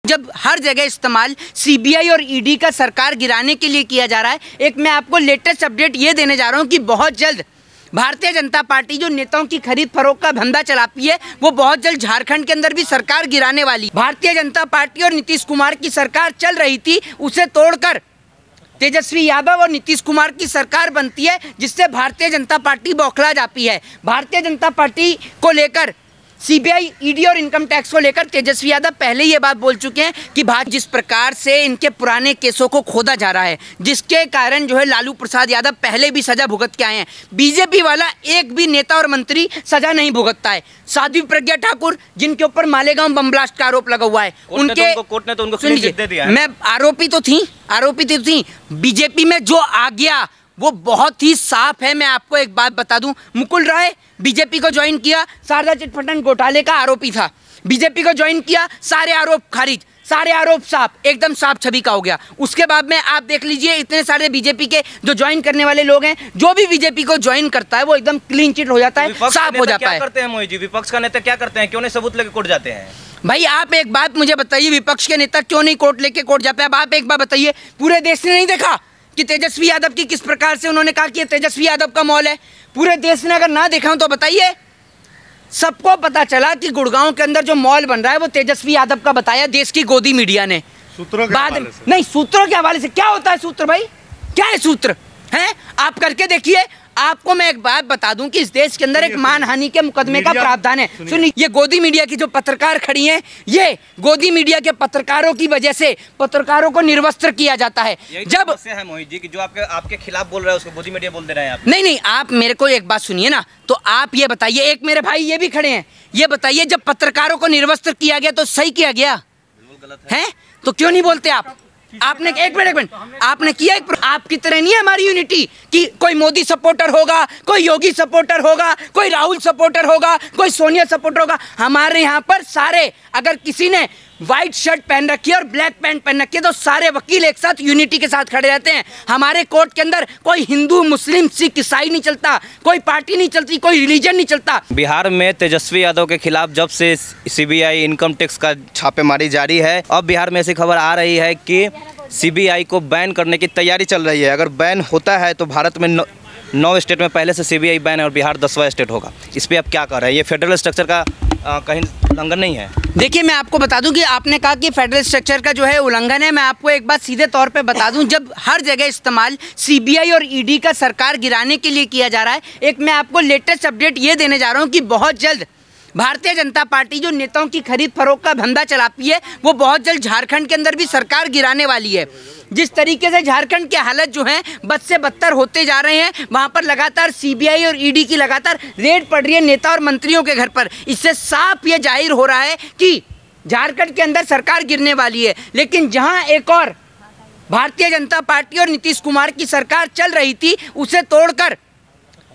जब हर जगह इस्तेमाल सीबीआई और ईडी का सरकार गिराने के लिए किया जा रहा है, एक मैं आपको लेटेस्ट अपडेट ये देने जा रहा हूँ कि बहुत जल्द भारतीय जनता पार्टी जो नेताओं की खरीद फरोख्त का धंधा चलाती है, वो बहुत जल्द झारखंड के अंदर भी सरकार गिराने वाली। भारतीय जनता पार्टी और नीतीश कुमार की सरकार चल रही थी, उसे तोड़कर तेजस्वी यादव और नीतीश कुमार की सरकार बनती है, जिससे भारतीय जनता पार्टी बौखला जाती है। भारतीय जनता पार्टी को लेकर सीबीआई, ईडी और इनकम टैक्स को लेकर तेजस्वी यादव पहले ये बात बोल चुके हैं कि जिस प्रकार से इनके पुराने केसों को खोदा जा रहा है, जिसके कारण जो है लालू प्रसाद यादव पहले भी सजा भुगत के आए हैं। बीजेपी वाला एक भी नेता और मंत्री सजा नहीं भुगतता है। साध्वी प्रज्ञा ठाकुर, जिनके ऊपर मालेगांव बम ब्लास्ट का आरोप लगा हुआ है, कोर्ट ने तो उनको क्लीन चिट दे दिया है। मैं आरोपी तो थी। बीजेपी में जो आ गया वो बहुत ही साफ है। मैं आपको एक बात बता दूं, मुकुल राय बीजेपी को ज्वाइन किया, शारदा चिटफंड घोटाले का आरोपी था। बीजेपी को ज्वाइन किया, सारे आरोप खारिज, सारे आरोप साफ, एकदम साफ छवि का हो गया। उसके बाद में आप देख लीजिए, इतने सारे बीजेपी के जो ज्वाइन करने वाले लोग हैं, जो भी बीजेपी को ज्वाइन करता है वो एकदम क्लीन चिट हो जाता है, साफ हो जाता है। क्या करते हैं मोहित जी, विपक्ष का नेता क्या करते हैं, क्यों नहीं सबूत लेके कोर्ट जाते हैं? भाई आप एक बात मुझे बताइए, विपक्ष के नेता क्यों नहीं कोर्ट लेके कोर्ट जाते हैं? अब आप एक बात बताइए, पूरे देश ने नहीं देखा कि तेजस्वी यादव की किस प्रकार से उन्होंने कहा कि तेजस्वी यादव का मॉल है? पूरे देश ने अगर ना देखा हो तो बताइए। सबको पता चला कि गुड़गांव के अंदर जो मॉल बन रहा है वो तेजस्वी यादव का बताया देश की गोदी मीडिया ने। सूत्रों के हवाले से नहीं, सूत्रों के हवाले से क्या होता है सूत्र? भाई क्या है सूत्र? हैं आप करके देखिए। आपको मैं एक बात बता दूं कि इस देश के अंदर एक मानहानि के मुकदमे का प्रावधान है। सुनिए, ये गोदी मीडिया की जो पत्रकार खड़ी हैं, ये गोदी मीडिया के पत्रकारों की वजह से पत्रकारों को निर्वस्त्र किया जाता है। जब है मोहित जी कि जो आपके खिलाफ बोल रहा है उसको गोदी मीडिया बोल दे रहे हैं आप। नहीं, आप मेरे को एक बात सुनिए ना, तो आप ये बताइए, एक मेरे भाई ये भी खड़े हैं, ये बताइए जब पत्रकारों को निर्वस्त्र किया गया तो सही किया गया? बिल्कुल गलत है। तो क्यों नहीं बोलते आप? आपने एक मिनट आपने किया आपकी तरह नहीं है हमारी यूनिटी कि कोई मोदी सपोर्टर होगा, कोई योगी सपोर्टर होगा, कोई राहुल सपोर्टर होगा, कोई सोनिया सपोर्टर होगा। हमारे यहाँ पर सारे, अगर किसी ने व्हाइट शर्ट पहन रखी है और ब्लैक पैंट पहन रखी है तो सारे वकील एक साथ यूनिटी के साथ खड़े रहते हैं। हमारे कोर्ट के अंदर कोई हिंदू, मुस्लिम, सिख, ईसाई नहीं चलता, कोई पार्टी नहीं चलती, कोई रिलीजन नहीं चलता। बिहार में तेजस्वी यादव के खिलाफ जब से सीबीआई इनकम टैक्स का छापेमारी जारी है, अब बिहार में ऐसी खबर आ रही है कि सीबीआई को बैन करने की तैयारी चल रही है। अगर बैन होता है तो भारत में 9 स्टेट में पहले से सीबीआई बैन है और बिहार 10वां स्टेट होगा। इस पर आप क्या कर रहे हैं? ये फेडरल स्ट्रक्चर का कहीं उल्लंघन नहीं है? देखिए, मैं आपको बता दूं कि आपने कहा कि फेडरल स्ट्रक्चर का जो है उल्लंघन है। मैं आपको एक बात सीधे तौर पे बता दूं, जब हर जगह इस्तेमाल सीबीआई और ईडी का सरकार गिराने के लिए किया जा रहा है, एक मैं आपको लेटेस्ट अपडेट ये देने जा रहा हूं कि बहुत जल्द भारतीय जनता पार्टी जो नेताओं की खरीद फरोख्त का धंधा चलाती है, वो बहुत जल्द झारखंड के अंदर भी सरकार गिराने वाली है। जिस तरीके से झारखंड के हालत जो हैं बद से बदतर होते जा रहे हैं, वहाँ पर लगातार सीबीआई और ईडी की लगातार रेड पड़ रही है नेता और मंत्रियों के घर पर। इससे साफ ये जाहिर हो रहा है कि झारखंड के अंदर सरकार गिरने वाली है। लेकिन जहाँ एक और भारतीय जनता पार्टी और नीतीश कुमार की सरकार चल रही थी, उसे तोड़कर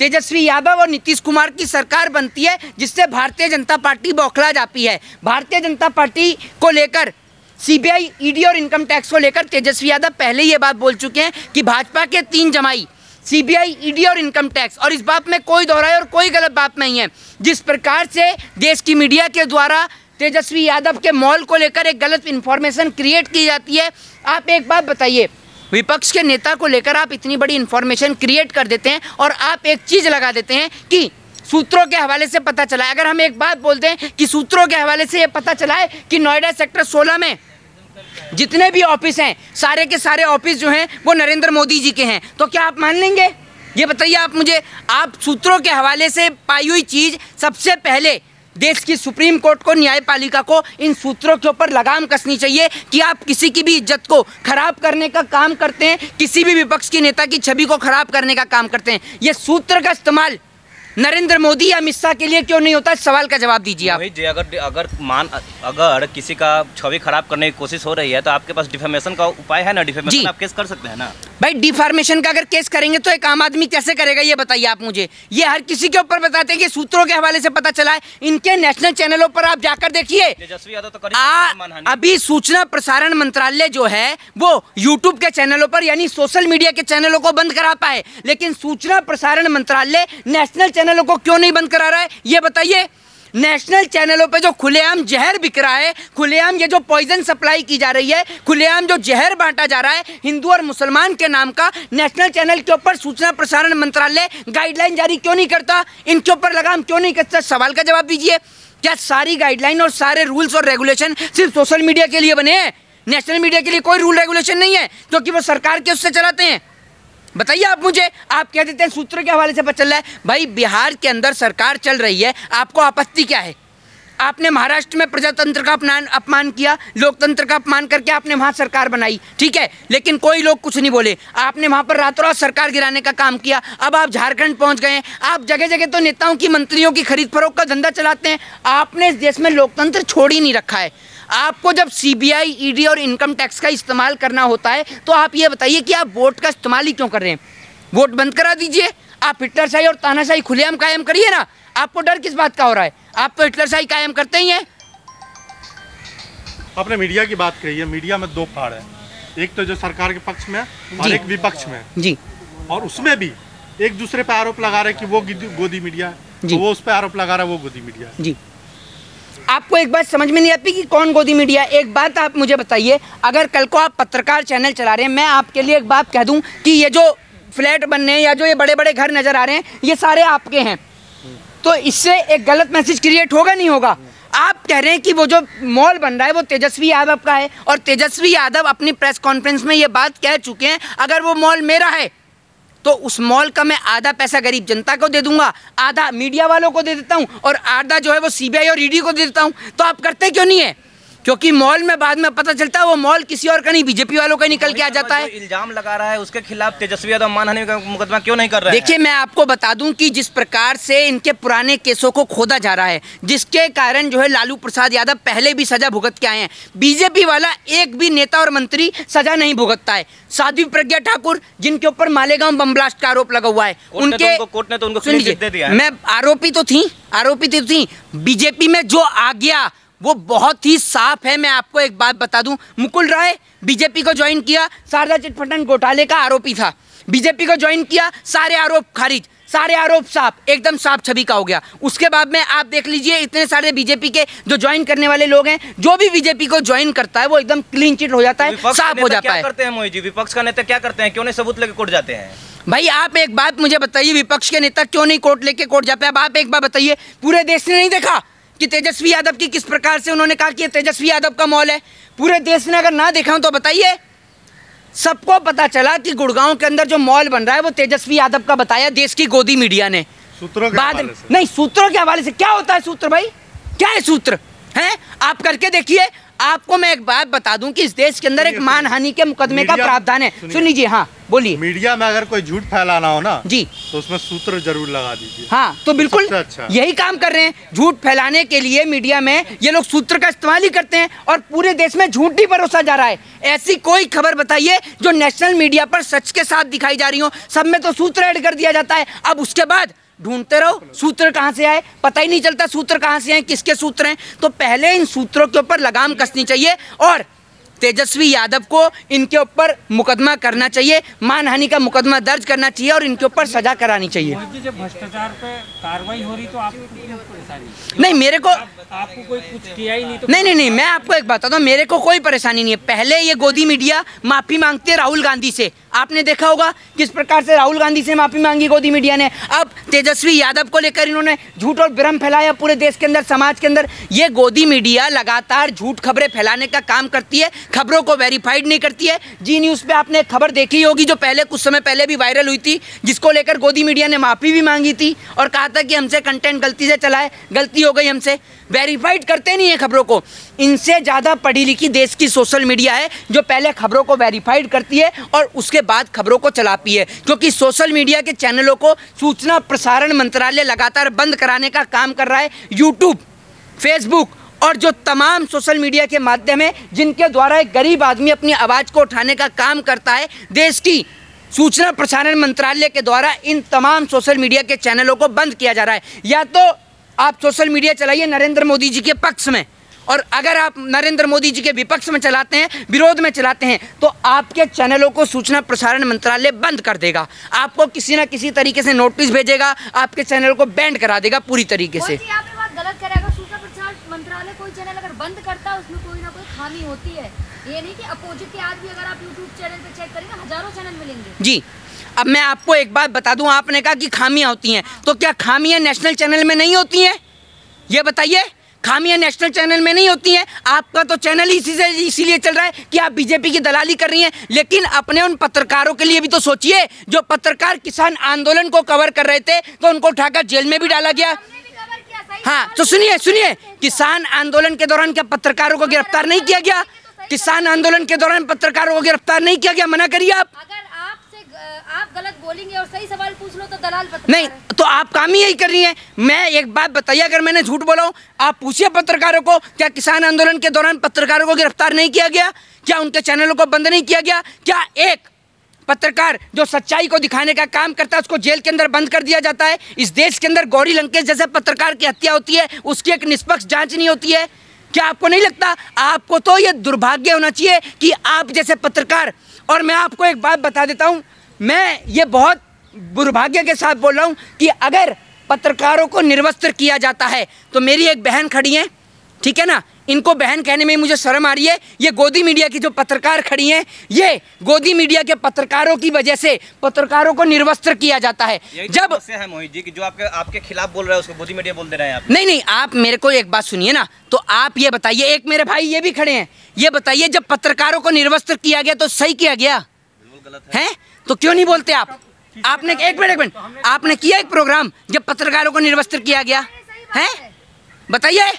तेजस्वी यादव और नीतीश कुमार की सरकार बनती है, जिससे भारतीय जनता पार्टी बौखला जाती है। भारतीय जनता पार्टी को लेकर सीबीआई, ईडी और इनकम टैक्स को लेकर तेजस्वी यादव पहले ये बात बोल चुके हैं कि भाजपा के 3 जमाई सीबीआई, ईडी और इनकम टैक्स, और इस बात में कोई दोहराए और कोई गलत बात नहीं है। जिस प्रकार से देश की मीडिया के द्वारा तेजस्वी यादव के मॉल को लेकर एक गलत इन्फॉर्मेशन क्रिएट की जाती है, आप एक बात बताइए, विपक्ष के नेता को लेकर आप इतनी बड़ी इन्फॉर्मेशन क्रिएट कर देते हैं और आप एक चीज़ लगा देते हैं कि सूत्रों के हवाले से पता चला है। अगर हम एक बात बोलते हैं कि सूत्रों के हवाले से ये पता चला है कि नोएडा सेक्टर 16 में जितने भी ऑफिस हैं, सारे के सारे ऑफिस जो हैं वो नरेंद्र मोदी जी के हैं, तो क्या आप मान लेंगे? ये बताइए आप मुझे। आप सूत्रों के हवाले से पाई हुई चीज़ सबसे पहले देश की सुप्रीम कोर्ट को, न्यायपालिका को इन सूत्रों के ऊपर लगाम कसनी चाहिए कि आप किसी की भी इज्जत को खराब करने का काम करते हैं, किसी भी विपक्ष की नेता की छवि को खराब करने का काम करते हैं। ये सूत्र का इस्तेमाल नरेंद्र मोदी या अमित शाह के लिए क्यों नहीं होता? सवाल का जवाब दीजिए आप। जी, अगर किसी का छवि खराब करने की कोशिश हो रही है तो आपके पास डिफेमेशन का उपाय है ना? डिफेमेशन आप केस कर सकते हैं ना भाई। डिफॉर्मेशन का अगर केस करेंगे तो एक आम आदमी कैसे करेगा, ये बताइए आप मुझे। ये हर किसी के ऊपर बताते हैं कि सूत्रों के हवाले से पता चला है। इनके नेशनल चैनलों पर आप जाकर देखिए, तेजस्वी यादव तो अभी सूचना प्रसारण मंत्रालय जो है वो यूट्यूब के चैनलों पर यानी सोशल मीडिया के चैनलों को बंद करा पाए, लेकिन सूचना प्रसारण मंत्रालय नेशनल चैनलों को क्यों नहीं बंद करा रहा है, ये बताइए। नेशनल चैनलों पे जो खुलेआम जहर बिक रहा है, खुलेआम ये जो पॉइजन सप्लाई की जा रही है, खुलेआम जो जहर बांटा जा रहा है हिंदू और मुसलमान के नाम का, नेशनल चैनल के ऊपर सूचना प्रसारण मंत्रालय गाइडलाइन जारी क्यों नहीं करता? इनके ऊपर लगाम क्यों नहीं करता? सवाल का जवाब दीजिए। क्या सारी गाइडलाइन और सारे रूल्स और रेगुलेशन सिर्फ सोशल मीडिया के लिए बने हैं? नेशनल मीडिया के लिए कोई रूल रेगुलेशन नहीं है क्योंकि वो सरकार के उससे चलाते हैं? बताइए आप मुझे। आप कह देते हैं सूत्रों के हवाले से पता चल रहा है। भाई बिहार के अंदर सरकार चल रही है, आपको आपत्ति क्या है? आपने महाराष्ट्र में प्रजातंत्र का अपमान किया, लोकतंत्र का अपमान करके आपने वहाँ सरकार बनाई, ठीक है, लेकिन कोई लोग कुछ नहीं बोले। आपने वहाँ पर रातों रात सरकार गिराने का काम किया। अब आप झारखंड पहुँच गए, आप जगह जगह तो नेताओं की, मंत्रियों की खरीद फरोख्त का धंधा चलाते हैं। आपने इस देश में लोकतंत्र छोड़ ही नहीं रखा है। आपको जब सीबीआई, ईडी और इनकम टैक्स का इस्तेमाल करना होता है तो आप ये बताइए कि आप वोट का इस्तेमाल ही क्यों कर रहे हैं? वोट बंद करा दीजिए। आप हिटलरशाही और तानाशाही खुलेआम कायम करिए ना। आपको डर किस बात का हो रहा है? आप तो हिटलरशाही कायम करते ही हैं। आपने मीडिया की बात कही है। मीडिया में दो फाड़ है, एक तो जो सरकार के पक्ष में और एक विपक्ष में जी, और उसमें भी एक दूसरे पे आरोप लगा रहे हैं कि वो गोदी मीडिया है, तो वो उस पर आरोप लगा रहा है वो गोदी मीडिया है। जी, आपको एक बात समझ में नहीं आती कि कौन गोदी मीडिया? एक बात आप मुझे बताइए, अगर कल को आप पत्रकार चैनल चला रहे हैं, मैं आपके लिए एक बात कह दूं कि ये जो फ्लैट बनने हैं या जो ये बड़े बड़े घर नजर आ रहे हैं ये सारे आपके हैं, तो इससे एक गलत मैसेज क्रिएट होगा नहीं होगा? आप कह रहे हैं कि वो जो मॉल बन रहा है वो तेजस्वी यादव का है, और तेजस्वी यादव अपनी प्रेस कॉन्फ्रेंस में ये बात कह चुके हैं अगर वो मॉल मेरा है तो उस मॉल का मैं आधा पैसा गरीब जनता को दे दूंगा, आधा मीडिया वालों को दे देता हूं और आधा जो है वो सीबीआई और ईडी को दे देता हूं। तो आप करते क्यों नहीं है? क्योंकि मॉल में बाद में पता चलता है वो मॉल किसी और का नहीं, बीजेपी वालों का निकल के आ जाता है। इल्जाम लगा रहा है उसके खिलाफ तेजस्वी यादव मानहानि का मुकदमा क्यों नहीं कर रहे हैं? देखिए, मैं आपको बता दूं कि जिस प्रकार से इनके पुराने केसों को खोदा जा रहा है, जिसके कारण जो है लालू प्रसाद यादव पहले भी सजा भुगत के आए हैं, बीजेपी वाला एक भी नेता और मंत्री सजा नहीं भुगतता है। साध्वी प्रज्ञा ठाकुर जिनके ऊपर मालेगांव बम ब्लास्ट का आरोप लगा हुआ है, उनके कोर्ट ने तो उनको क्लीन चिट दे दिया है। मैं आरोपी तो थी। बीजेपी में जो आ गया वो बहुत ही साफ है। मैं आपको एक बात बता दूं, मुकुल राय बीजेपी को ज्वाइन किया, शारदा चिटफंड घोटाले का आरोपी था, बीजेपी को ज्वाइन किया, सारे आरोप खारिज, सारे आरोप साफ, एकदम साफ छवि का हो गया। उसके बाद में आप देख लीजिए इतने सारे बीजेपी के जो ज्वाइन करने वाले लोग हैं, जो भी बीजेपी को ज्वाइन करता है वो एकदम क्लीन चिट हो जाता है, साफ हो जाता है। क्या करते हैं मोहित जी, विपक्ष का नेता क्या करते हैं? क्यों नहीं सबूत लेके कोर्ट जाते हैं? भाई आप एक बात मुझे बताइए, विपक्ष के नेता क्यों नहीं कोर्ट लेके कोर्ट जाते हैं? अब आप एक बात बताइए, पूरे देश ने नहीं देखा कि तेजस्वी यादव की किस प्रकार से उन्होंने कहा कि तेजस्वी यादव का मॉल है? पूरे देश ने अगर ना देखा तो बताइए। सबको पता चला कि गुड़गांव के अंदर जो मॉल बन रहा है वो तेजस्वी यादव का बताया देश की गोदी मीडिया ने। सूत्रों के हवाले से नहीं, सूत्रों के हवाले से क्या होता है सूत्र? भाई क्या है सूत्र? हैं आप करके देखिए। आपको मैं एक बात बता दूं कि इस देश के अंदर एक मानहानि के मुकदमे का प्रावधान है। सुन लीजिए। हाँ बोलिए। मीडिया में अगर कोई झूठ फैलाना हो ना जी, तो उसमें सूत्र जरूर लगा दीजिए। हाँ तो बिल्कुल अच्छा। यही काम कर रहे हैं। झूठ फैलाने के लिए मीडिया में ये लोग सूत्र का इस्तेमाल ही करते हैं और पूरे देश में झूठ ही परोसा जा रहा है। ऐसी कोई खबर बताइए जो नेशनल मीडिया पर सच के साथ दिखाई जा रही हो, सब में तो सूत्र ऐड कर दिया जाता है। अब उसके बाद ढूंढते रहो सूत्र कहाँ से आए, पता ही नहीं चलता सूत्र कहाँ से आए, किसके सूत्र हैं। तो पहले इन सूत्रों के ऊपर लगाम कसनी चाहिए और तेजस्वी यादव को इनके ऊपर मुकदमा करना चाहिए, मानहानि का मुकदमा दर्ज करना चाहिए और इनके ऊपर सजा करानी चाहिए। जब भ्रष्टाचार पे कार्रवाई हो रही तो आपको क्यों परेशानी? नहीं, मेरे को आपको कोई कुछ किया ही नहीं तो नहीं, मैं आपको एक बताता हूँ, मेरे को कोई परेशानी नहीं है। पहले ये गोदी मीडिया माफी मांगते राहुल गांधी से, आपने देखा होगा किस प्रकार से राहुल गांधी से माफी मांगी गोदी मीडिया ने। अब तेजस्वी यादव को लेकर इन्होंने झूठ और भ्रम फैलाया पूरे देश के अंदर, समाज के अंदर। ये गोदी मीडिया लगातार झूठ खबरें फैलाने का काम करती है, खबरों को वेरीफाइड नहीं करती है। जी न्यूज़ पे आपने खबर देखी होगी जो पहले कुछ समय पहले भी वायरल हुई थी, जिसको लेकर गोदी मीडिया ने माफी भी मांगी थी और कहा था कि हमसे कंटेंट गलती से चला है, गलती हो गई हमसे। वेरीफाइड करते नहीं है खबरों को। इनसे ज़्यादा पढ़ी लिखी देश की सोशल मीडिया है जो पहले खबरों को वेरीफाइड करती है और उसके बाद खबरों को चलाती है, क्योंकि सोशल मीडिया के चैनलों को सूचना प्रसारण मंत्रालय लगातार बंद कराने का काम कर रहा है। यूट्यूब, फेसबुक और जो तमाम सोशल मीडिया के माध्यम है जिनके द्वारा एक गरीब आदमी अपनी आवाज़ को उठाने का काम करता है, देश की सूचना प्रसारण मंत्रालय के द्वारा इन तमाम सोशल मीडिया के चैनलों को बंद किया जा रहा है। या तो आप सोशल मीडिया चलाइए नरेंद्र मोदी जी के पक्ष में, और अगर आप नरेंद्र मोदी जी के विपक्ष में चलाते हैं, विरोध में चलाते हैं, तो आपके चैनलों को सूचना प्रसारण मंत्रालय बंद कर देगा। आपको किसी ना किसी तरीके से नोटिस भेजेगा, आपके चैनल को बैंड करा देगा पूरी तरीके से। आप ये बात गलत करेगा। बंद करता है उसमें कोई ना कोई खामी होती है। ये नहीं कि अपोजिट के आज भी अगर आप यूट्यूब चैनल पे चेक करेंगे हजारों चैनल मिलेंगे। जी, अब मैं आपको एक बात बता दूं, आपने कहा कि खामियां होती हैं, तो क्या खामियां नेशनल चैनल में नहीं होती हैं? ये बताइए, खामियां नेशनल चैनल में नहीं होती हैं? आपका तो चैनल ही इसीलिए चल रहा है कि आप बीजेपी की दलाली कर रही हैं। लेकिन अपने उन पत्रकारों के लिए भी तो सोचिए, जो पत्रकार किसान आंदोलन को कवर कर रहे थे तो उनको उठाकर जेल में भी डाला गया। हाँ, तो सुनिए, किसान आंदोलन के दौरान क्या पत्रकारों को गिरफ्तार नहीं किया गया? किसान आंदोलन के दौरान पत्रकारों को गिरफ्तार नहीं किया गया? मना करिए आप। आप गलत बोलेंगे और सही सवाल पूछ लो तो दलाल पत्रकार नहीं, तो आप काम ही यही कर रही हैं। मैं एक बात बताइए, अगर मैंने झूठ बोला हूं, आप पूछिए पत्रकारों को, क्या किसान आंदोलन के दौरान पत्रकारों को गिरफ्तार नहीं किया गया? क्या उनके चैनलों को बंद नहीं किया गया? क्या एक पत्रकार जो सच्चाई को दिखाने का काम करता है उसको जेल के अंदर बंद कर दिया जाता है? इस देश के अंदर गौरी लंकेश जैसे पत्रकार की हत्या होती है, उसकी एक निष्पक्ष जांच नहीं होती है? क्या आपको नहीं लगता? आपको तो ये दुर्भाग्य होना चाहिए कि आप जैसे पत्रकार, और मैं आपको एक बात बता देता हूं, मैं ये बहुत दुर्भाग्य के साथ बोल रहा हूँ कि अगर पत्रकारों को निर्वस्त्र किया जाता है, तो मेरी एक बहन खड़ी है, ठीक है ना, इनको बहन कहने में मुझे शर्म आ रही है, ये गोदी मीडिया की जो पत्रकार खड़ी हैं, ये गोदी मीडिया के पत्रकारों की वजह से पत्रकारों को निर्वस्त्र किया जाता है। जब है मोहित जी कि जो आपके खिलाफ बोल रहा है उसको गोदी मीडिया बोल दे रहे हैं आप। नहीं, आप मेरे को एक बात सुनिए ना, तो आप ये बताइए, एक मेरे भाई ये भी खड़े हैं, ये बताइए जब पत्रकारों को निर्वस्त्र किया गया तो सही किया गया है? तो क्यों नहीं बोलते आप? आपने एक मिनट आपने किया एक प्रोग्राम जब पत्रकारों को निर्वस्त्र किया गया है? बताइए,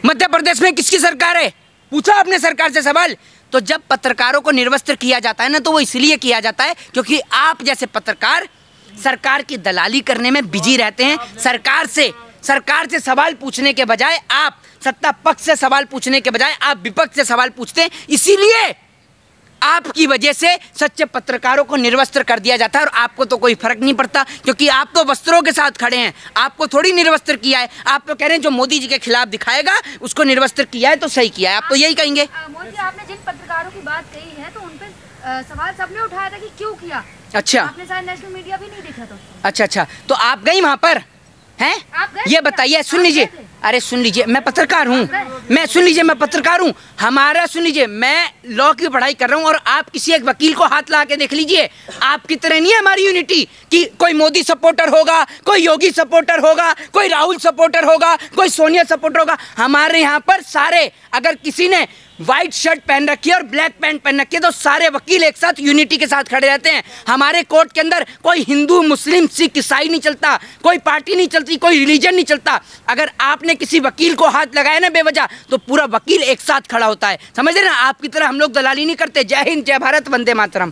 मध्य प्रदेश में किसकी सरकार है? पूछा आपने सरकार से सवाल? तो जब पत्रकारों को निर्वस्त्र किया जाता है ना, तो वो इसलिए किया जाता है क्योंकि आप जैसे पत्रकार सरकार की दलाली करने में बिजी रहते हैं। सरकार से सवाल पूछने के बजाय, आप सत्ता पक्ष से सवाल पूछने के बजाय आप विपक्ष से सवाल पूछते हैं। इसीलिए आपकी वजह से सच्चे पत्रकारों को निर्वस्त्र कर दिया जाता है, और आपको तो कोई फर्क नहीं पड़ता क्योंकि आप तो वस्त्रों के साथ खड़े हैं। आपको थोड़ी निर्वस्त्र किया है। आप तो कह रहे हैं जो मोदी जी के खिलाफ दिखाएगा उसको निर्वस्त्र किया है तो सही किया है। आप तो यही कहेंगे। मोदी जी, आपने जिन पत्रकारों की बात कही है तो उन पर सवाल सबने उठाया था कि क्यों किया। अच्छा, आपने शायद नेशनल मीडिया भी नहीं देखा तो। अच्छा, तो आप गई वहाँ पर हैं? ये बताइए, सुन लीजिए, अरे सुन लीजिए, मैं पत्रकार हूँ, मैं पत्रकार हूँ, हमारा सुन लीजिए, मैं लॉ की पढ़ाई कर रहा हूँ, और आप किसी एक वकील को हाथ ला के देख लीजिए, आपकी तरह नहीं है हमारी यूनिटी कि कोई मोदी सपोर्टर होगा, कोई योगी सपोर्टर होगा, कोई राहुल सपोर्टर होगा, कोई सोनिया सपोर्टर होगा। हमारे यहाँ पर सारे, अगर किसी ने व्हाइट शर्ट पहन रखी है और ब्लैक पैंट पहन रखी है तो सारे वकील एक साथ यूनिटी के साथ खड़े रहते हैं। हमारे कोर्ट के अंदर कोई हिंदू, मुस्लिम, सिख, ईसाई नहीं चलता, कोई पार्टी नहीं चलती, कोई रिलीजन नहीं चलता। अगर आपने किसी वकील को हाथ लगाया ना बेवजह, तो पूरा वकील एक साथ खड़ा होता है। समझ रहे ना? आपकी तरह हम लोग दलाली नहीं करते। जय हिंद, जय भारत, वंदे मातरम।